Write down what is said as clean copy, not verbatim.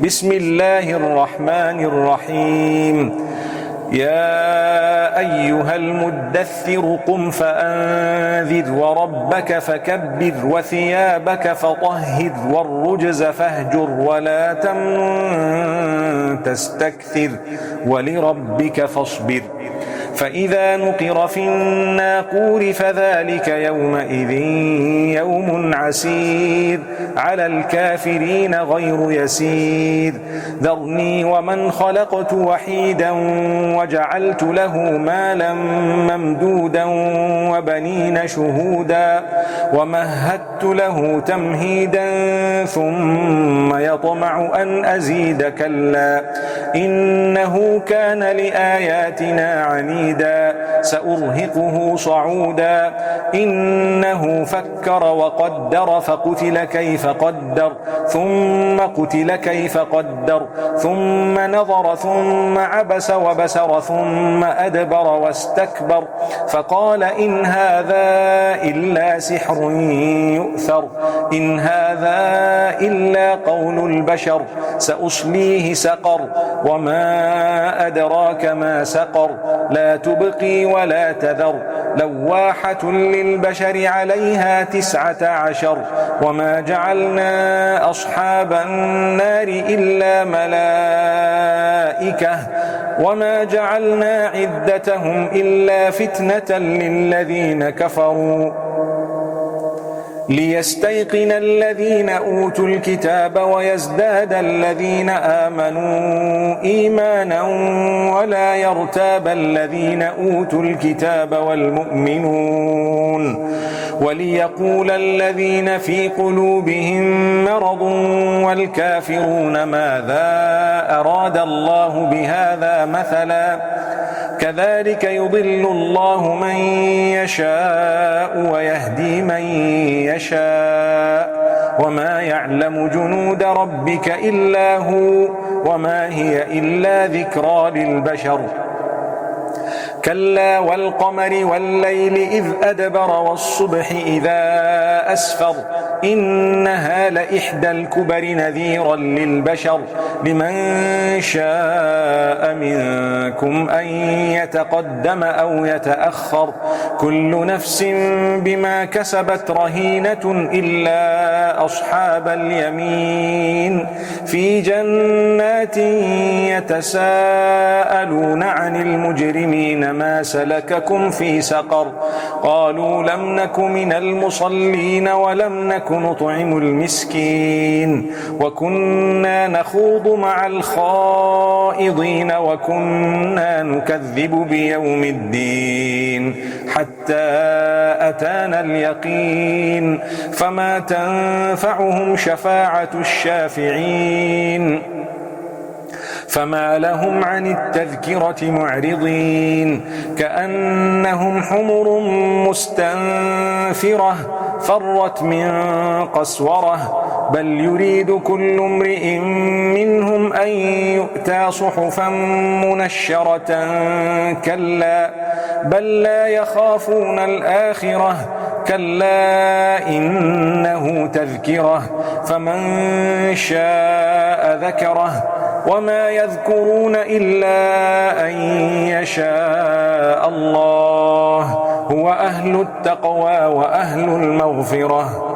بسم الله الرحمن الرحيم. يا أيها المدثر قم فأنذر وربك فكبر وثيابك فطهر والرجز فاهجر ولا تمنن تستكثر ولربك فاصبر. فإذا نقر في الناقور فذلك يومئذ يوم عسير على الكافرين غير يسير. ذرني ومن خلقت وحيدا وجعلت له مالا ممدودا وبنين شهودا ومهدت له تمهيدا ثم يطمع أن أزيد كلا إنه كان لآياتنا عنيدا سأرهقه صعودا إنه فكر وقدر فقتل كيف قدر ثم قتل كيف قدر ثم نظر ثم عبس وبسر ثم أدبر واستكبر فقال إن هذا إلا سحر يؤثر إن هذا إلا قول البشر سأصليه سقر وما أدراك ما سقر لا تبقي ولا تذر لواحة للبشر عليها 19 وما جعلنا أصحاب النار إلا ملائكة وما جعلنا عدتهم إلا فتنة للذين كفروا ليستيقن الذين أوتوا الكتاب ويزداد الذين آمنوا إيمانا ولا يرتاب الذين أوتوا الكتاب والمؤمنون وليقول الذين في قلوبهم مرض والكافرون ماذا أراد الله بهذا مثلا كذلك يضل الله من يشاء ويهدي من يشاء وما يعلم جنود ربك إلا هو وما هي إلا ذكرى للبشر كلا والقمر والليل إذ أدبر والصبح إذا أسفر إنها لإحدى الكبر نذيرا للبشر لمن شاء منكم أن يتقدم أو يتأخر كل نفس بما كسبت رهينة إلا أصحاب اليمين في جنات يتساءلون عن المجرمين ما سلككم في سقر قالوا لم نك من المصلين ولم نك نطعم المسكين وكنا نخوض مع الخائضين وكنا نكذب بيوم الدين حتى أتانا اليقين فما تنفعهم شفاعة الشافعين فما لهم عن التذكرة معرضين كأنهم حمر مستنفرة فرت من قسورة بل يريد كل امرئ منهم أن يؤتى صحفا منشرة كلا بل لا يخافون الآخرة كلا إنه تذكرة فمن شاء ذكره وما يذكرون إلا أن يشاء الله هو أهل التقوى وأهل المغفرة